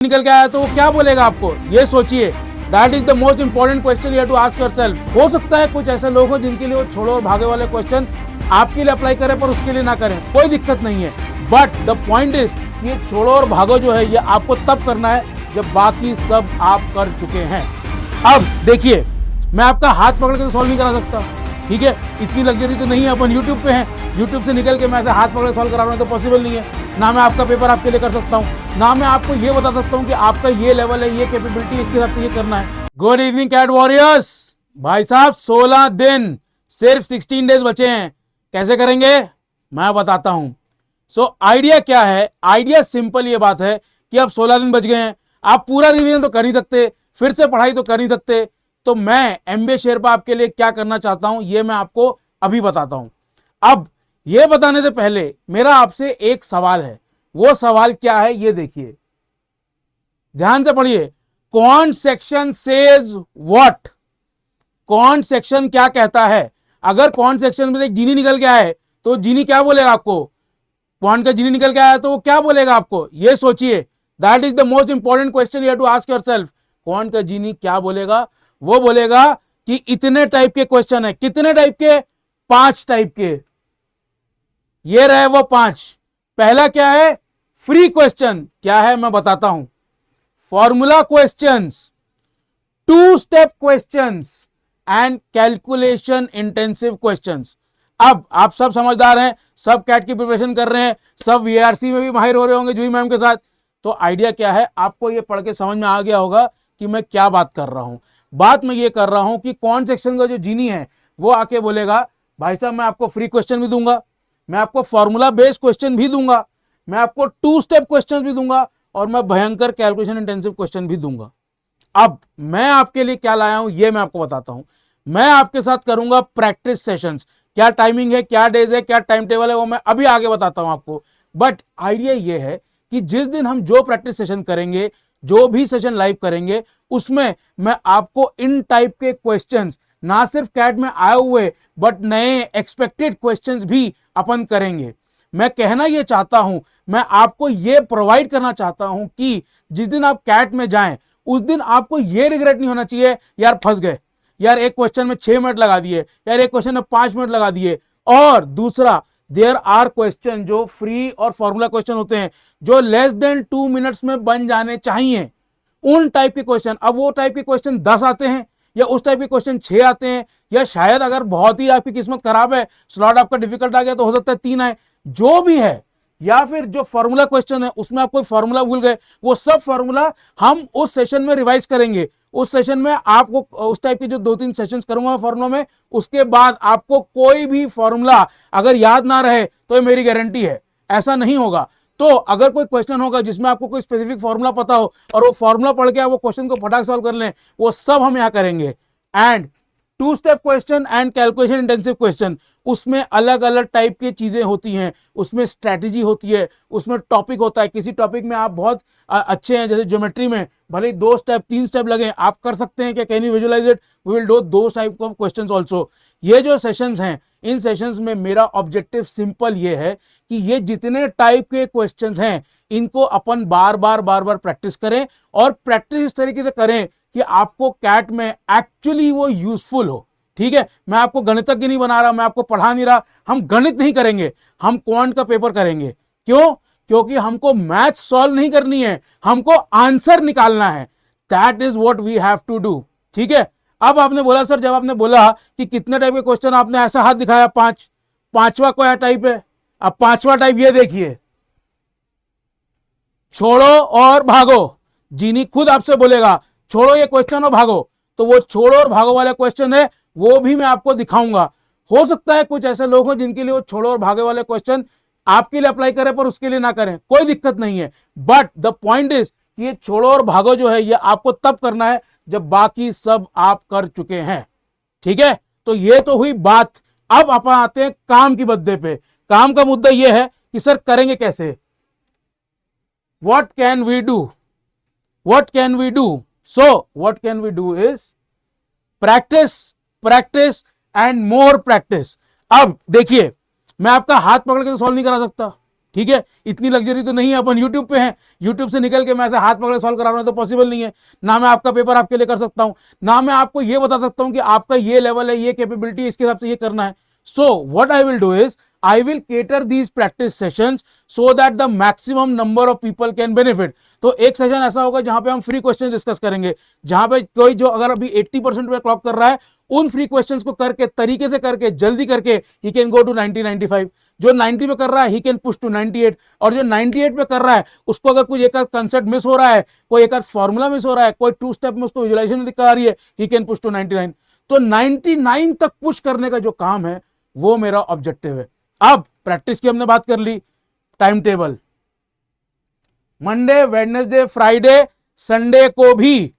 निकल के आया तो वो क्या बोलेगा आपको, ये सोचिए। That is the most important question you have to ask yourself. हो सकता है कुछ ऐसे लोग हो जिनके लिए वो छोड़ो और भागे वाले क्वेश्चन आपके लिए अप्लाई करें, पर उसके लिए ना करें, कोई दिक्कत नहीं है। बट द पॉइंट इज ये छोड़ो और भागो जो है ये आपको तब करना है जब बाकी सब आप कर चुके हैं। अब देखिए, मैं आपका हाथ पकड़ के तो सॉल्व नहीं करा सकता, ठीक है, इतनी लग्जरी तो नहीं है, अपन यूट्यूब पे हैं, यूट्यूब से निकल के मैं ऐसे हाथ पकड़ के सॉल्व करा रहा हूँ तो पॉसिबल नहीं है। ना मैं आपका पेपर आपके लिए कर सकता हूँ, ना मैं आपको ये बता सकता हूँ कि आपका ये लेवल है, ये कैपेबिलिटी, इसके साथ ये करना है। Good evening CAT warriors. भाई साहब 16 दिन, सिर्फ 16 डेज बचे हैं, कैसे करेंगे मैं बताता हूं। सो आइडिया क्या है, आइडिया सिंपल ये बात है कि अब 16 दिन बच गए हैं, आप पूरा रिवीजन तो कर ही सकते, फिर से पढ़ाई तो कर ही सकते। तो मैं एमबीए शेरपा आपके लिए क्या करना चाहता हूं ये मैं आपको अभी बताता हूं। अब ये बताने से पहले मेरा आपसे एक सवाल है, वो सवाल क्या है ये देखिए, ध्यान से पढ़िए। कौन सेक्शन सेज व्हाट, कौन सेक्शन क्या कहता है। अगर कौन सेक्शन में एक जीनी निकल के आए तो जीनी क्या बोलेगा आपको, कौन का जीनी निकल के आया तो वो क्या बोलेगा आपको, ये सोचिए। That is the most important question you have to ask yourself. कौन का जीनी क्या बोलेगा, वो बोलेगा कि इतने टाइप के क्वेश्चन है। कितने टाइप के, 5 टाइप के, ये रहे वो 5। पहला क्या है, फ्री क्वेश्चन, क्या है मैं बताता हूं। Formula questions, 2 step questions and calculation intensive questions. अब आप सब समझदार हैं, सब कैट की प्रिपरेशन कर रहे हैं, सब वीआरसी में भी माहिर हो रहे होंगे जूही मैम के साथ। तो आइडिया क्या है, आपको ये पढ़ के समझ में आ गया होगा कि मैं क्या बात कर रहा हूं। बात मैं ये कर रहा हूं कि कौन सेक्शन का जो जीनी है वो आके बोलेगा भाई साहब मैं आपको फ्री क्वेश्चन भी दूंगा, मैं आपको फॉर्मूला बेस्ड क्वेश्चन भी दूंगा, मैं आपको 2 स्टेप क्वेश्चन भी दूंगा, और मैं भयंकर कैलकुलेशन इंटेंसिव क्वेश्चन भी दूंगा। अब मैं आपके लिए क्या लाया हूं ये मैं आपको बताता हूं। मैं आपके साथ करूंगा प्रैक्टिस सेशंस। क्या टाइमिंग है, क्या डेज है, क्या टाइम टेबल है, वो मैं अभी आगे बताता हूं आपको। बट आइडिया ये है कि जिस दिन हम जो प्रैक्टिस सेशन करेंगे, जो भी सेशन लाइव करेंगे, उसमें मैं आपको इन टाइप के क्वेश्चंस, ना सिर्फ कैट में आए हुए बट नए एक्सपेक्टेड क्वेश्चंस भी अपन करेंगे। मैं कहना यह चाहता हूं, मैं आपको यह प्रोवाइड करना चाहता हूं कि जिस दिन आप कैट में जाएं उस दिन आपको यह रिग्रेट नहीं होना चाहिए यार फंस गए, यार एक क्वेश्चन में 6 मिनट लगा दिए, यार एक क्वेश्चन में 5 मिनट लगा दिए। और दूसरा, देयर आर क्वेश्चन जो फ्री और फॉर्मूला क्वेश्चन होते हैं जो लेस देन 2 मिनट्स में बन जाने चाहिए, उन टाइप के क्वेश्चन। अब वो टाइप के क्वेश्चन 10 आते हैं या उस टाइप के क्वेश्चन 6 आते हैं, या शायद अगर बहुत ही आपकी किस्मत खराब है, स्लॉट आपका डिफिकल्ट आ गया तो हो सकता है 3 आए, जो भी है। या फिर जो फॉर्मूला क्वेश्चन है उसमें आप कोई फॉर्मूला भूल गए, वो सब फॉर्मूला हम उस सेशन में रिवाइज करेंगे। उस सेशन में आपको उस टाइप के जो 2-3 सेशंस करूंगा फॉर्मूला में, उसके बाद आपको कोई भी फॉर्मूला अगर याद ना रहे तो ये मेरी गारंटी है ऐसा नहीं होगा। तो अगर कोई क्वेश्चन होगा जिसमें आपको कोई स्पेसिफिक फॉर्मूला पता हो और वो फॉर्मूला पढ़ के आप वो क्वेश्चन को फटाक सॉल्व कर लें, वो सब हम यहां करेंगे। And 2 step question and calculation intensive question, उसमें अलग अलग टाइप की चीजें होती हैं, उसमें स्ट्रैटेजी होती है, उसमें टॉपिक होता है। किसी टॉपिक में आप बहुत अच्छे हैं, जैसे ज्योमेट्री में भले 2 स्टेप 3 स्टेप लगे, आप कर सकते हैं। क्या can you visualise it, we will do those type of questions also. ये जो सेशंस हैं, इन सेशंस में मेरा ऑब्जेक्टिव सिंपल ये है कि ये जितने टाइप के क्वेश्चंस हैं इनको अपन बार बार प्रैक्टिस करें, और प्रैक्टिस इस तरीके से करें कि आपको कैट में एक्चुअली वो यूजफुल हो। ठीक है, मैं आपको गणितज्ञ नहीं बना रहा, मैं आपको पढ़ा नहीं रहा, हम गणित नहीं करेंगे, हम क्वांट का पेपर करेंगे। क्यों? क्योंकि हमको मैथ सॉल्व नहीं करनी है, हमको आंसर निकालना है। That is what we have to do. ठीक है, अब आपने बोला सर, जब आपने बोला कि कितने टाइप के क्वेश्चन, आपने ऐसा हाथ दिखाया 5, 5वां क्या टाइप है। अब 5वां टाइप ये देखिए, छोड़ो और भागो। जीनी खुद आपसे बोलेगा छोड़ो ये क्वेश्चन और भागो, तो वो छोड़ो और भागो वाला क्वेश्चन है, वो भी मैं आपको दिखाऊंगा। हो सकता है कुछ ऐसे लोग हो जिनके लिए वो छोड़ो और भागे वाले क्वेश्चन आपके लिए अप्लाई करें पर उसके लिए ना करें, कोई दिक्कत नहीं है। बट द पॉइंट इज कि ये छोड़ो और भागो जो है ये आपको तब करना है जब बाकी सब आप कर चुके हैं। ठीक है, तो ये तो हुई बात। अब आप आते हैं काम की मुद्दे पे। काम का मुद्दा यह है कि सर करेंगे कैसे, what can we do, what can we do. So what can we do is practice, practice and more practice। अब देखिए, मैं आपका हाथ पकड़ के तो सॉल्व नहीं करा सकता, ठीक है, इतनी लग्जरी तो नहीं है, अपन यूट्यूब पे हैं, यूट्यूब से निकल के मैं ऐसे हाथ पकड़े सॉल्व करा रहा हूं तो पॉसिबल नहीं है। ना मैं आपका पेपर आपके लिए कर सकता हूं, ना मैं आपको ये बता सकता हूं कि आपका ये लेवल है, ये कैपेबिलिटी, इसके हिसाब से ये करना है। So what I will do is I will cater these practice sessions so that the maximum number of people can benefit। तो एक सेशन ऐसा होगा जहां पे हम फ्री क्वेश्चन डिस्कस करेंगे, जहां पे कोई जो अगर अभी 80% पे क्लॉक कर रहा है, उन फ्री क्वेश्चंस को करके तरीके से करके जल्दी करके ही कैन गो टू 90-95। जो 90 पे कर रहा है ही कैन पुश टू 98, और जो 98 पे कर रहा है उसको अगर कुछ एक आध कंसेप्ट मिस हो रहा है, कोई एक आध फॉर्मूला मिस हो रहा है, कोई 2 स्टेप में उसको विजुअलाइजेशन दिक्कत आ रही है, ही कैन पुश टू 99। तो 99 तक पुश करने का जो काम है वो मेरा ऑब्जेक्टिव है। अब प्रैक्टिस की हमने बात कर ली, time table Monday, Wednesday, Friday, Sunday को भी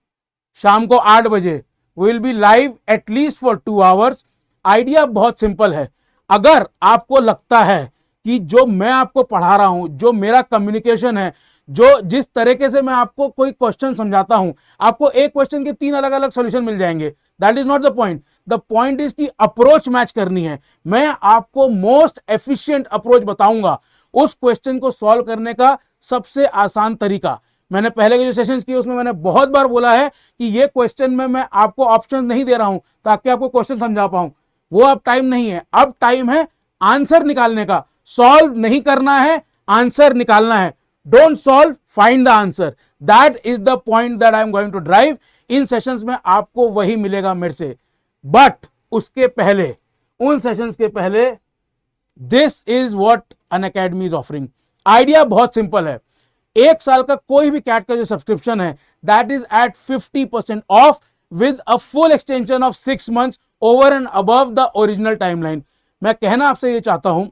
शाम को 8 बजे we will be live at least for 2 hours. Idea बहुत सिंपल है। अगर आपको लगता है कि जो मैं आपको पढ़ा रहा हूं, जो मेरा कम्युनिकेशन है, जो जिस तरीके से मैं आपको कोई क्वेश्चन समझाता हूं, आपको एक क्वेश्चन के 3 अलग अलग सॉल्यूशन मिल जाएंगे। That is not the point. The point is की अप्रोच मैच करनी है। मैं आपको मोस्ट एफिशिएंट अप्रोच बताऊंगा उस क्वेश्चन को सॉल्व करने का सबसे आसान तरीका। मैंने पहले के जो सेशंस किए उसमें मैंने बहुत बार बोला है कि ये क्वेश्चन में मैं आपको ऑप्शन नहीं दे रहा हूं ताकि आपको क्वेश्चन समझा पाऊं, वो अब टाइम नहीं है। अब टाइम है आंसर निकालने का। सॉल्व नहीं करना है, आंसर निकालना है। Don't solve, find the answer. That is the point that I am going to drive. इन सेशंस में आपको वही मिलेगा मेरे से। बट उसके पहले, उन सेशंस के पहले, this is what Unacademy is offering. Idea बहुत सिंपल है। 1 साल का कोई भी कैट का जो सब्सक्रिप्शन है that is at 50% off with a full extension of 6 months over and above the original timeline. मैं कहना आपसे ये चाहता हूं,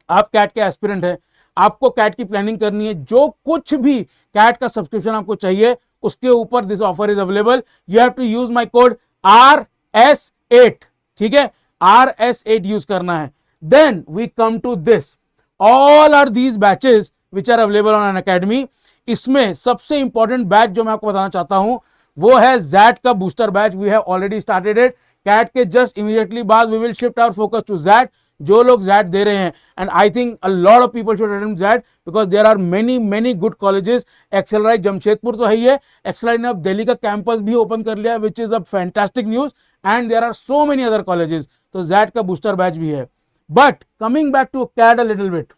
आप कैट के एस्पिरेंट हैं, आपको कैट की प्लानिंग करनी है, जो कुछ भी कैट का सब्सक्रिप्शन आपको चाहिए उसके ऊपर this offer is available. You have to use my code RS8। ठीक है, RS8 यूज करना है। Then we come to this, all are these batches which are available on Unacademy. इसमें सबसे इंपॉर्टेंट बैच जो मैं आपको बताना चाहता हूं वो है जैट का booster batch. We have already started it. CAT के जस्ट इमीडिएटली बाद we will shift our focus to XAT. जो लोग जैट दे रहे हैं, and I think a lot of people should attempt XAT because there are many good colleges. XLRI Jamshedpur तो है ही है, एक्सेलराइट ने अब दिल्ली का कैंपस भी ओपन कर लिया, which is a fantastic news, and there are so many other colleges. तो जैट का बूस्टर बैच भी है। But coming back to CAT a little bit,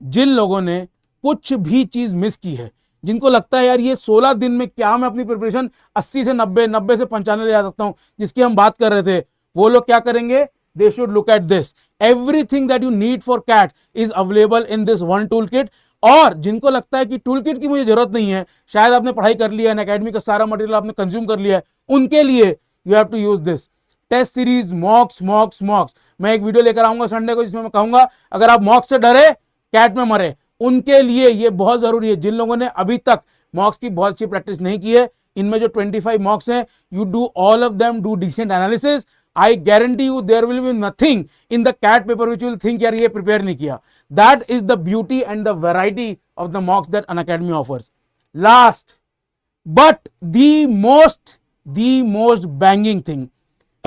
जिन लोगों ने कुछ भी चीज मिस की है, जिनको लगता है यार ये 16 दिन में क्या मैं अपनी प्रिपरेशन 80 से 90, 90 से 95 ले जा सकता हूं जिसकी हम बात कर रहे थे, वो लोग क्या करेंगे? They should look at this. Everything that you need for CAT is available in this one toolkit. और जिनको लगता है कि टूलकिट की मुझे जरूरत नहीं है, शायद आपने पढ़ाई कर लिया है, अकेडमी का सारा मटेरियल आपने कंज्यूम कर लिया है, उनके लिए you have to use this test series mocks. मैं एक वीडियो लेकर आऊंगा संडे को जिसमें मैं कहूंगा अगर आप मॉक्स से डरे कैट में मरे, उनके लिए ये बहुत जरूरी है। जिन लोगों ने अभी तक मॉक्स की बहुत अच्छी प्रैक्टिस नहीं की है, इनमें जो 25 मॉक्स हैं, you do all of them, do decent analysis. I guarantee you there will be nothing in the CAT paper which you will think यार ये प्रिपेयर नहीं किया। That is the beauty and the variety of the mocks that Unacademy offers. Last but the most banging thing,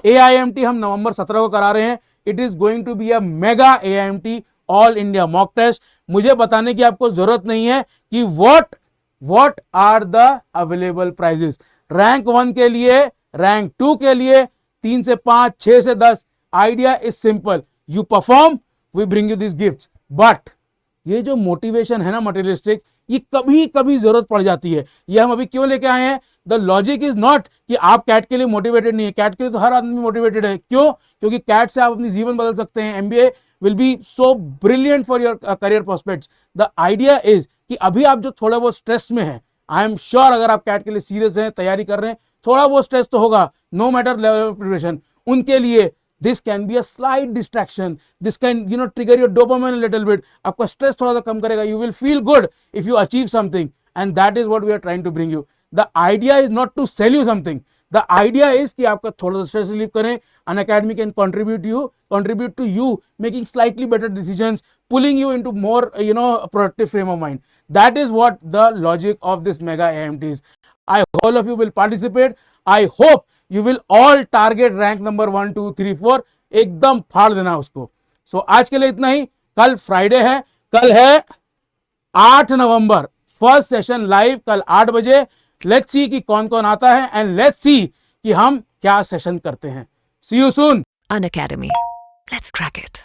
AIMT हम नवंबर 17 को करा रहे हैं। It is going to be a mega AIMT All India mock test। मुझे बताने की आपको जरूरत नहीं है कि what are the available prizes। Rank 1 के लिए, रैंक 2 के लिए, 3 से 5, 6 से 10। Idea is simple, you perform, we bring you this gifts. But ये जो मोटिवेशन है ना मटेरियलिस्टिक, ये कभी कभी जरूरत पड़ जाती है। ये हम अभी क्यों लेके आए हैं? द लॉजिक इज नॉट कि आप कैट के लिए मोटिवेटेड नहीं है, कैट के लिए तो हर आदमी मोटिवेटेड है। क्यों? क्योंकि कैट से आप अपनी जीवन बदल सकते हैं। MBA will be so brilliant for your career prospects. The idea is कि अभी आप जो थोड़ा बहुत स्ट्रेस में है, आई एम श्योर अगर आप कैट के लिए सीरियस हैं, तैयारी कर रहे हैं, थोड़ा बहुत स्ट्रेस तो होगा, no matter level of preparation. उनके लिए this can be a slight distraction, this can trigger your dopamine a little bit. आपका स्ट्रेस थोड़ा सा कम करेगा, you will feel good if you achieve something, and that is what we are trying to bring you. The idea is not to sell you something, the idea is कि आपका थोड़ा सा stress relieve करें। Unacademy can contribute to you making slightly better decisions, pulling you into more productive frame of mind. That is what the logic of this mega AIMT is. I hope all of you will participate. I hope you will all target rank number 1, 2, 3, 4, एकदम फाड़ देना उसको। So आज के लिए इतना ही। कल Friday है, कल है 8 नवंबर, फर्स्ट सेशन लाइव कल 8 बजे। लेट्स सी कि कौन कौन आता है एंड लेट्स सी कि हम क्या सेशन करते हैं। See you soon. Unacademy. Let's crack it.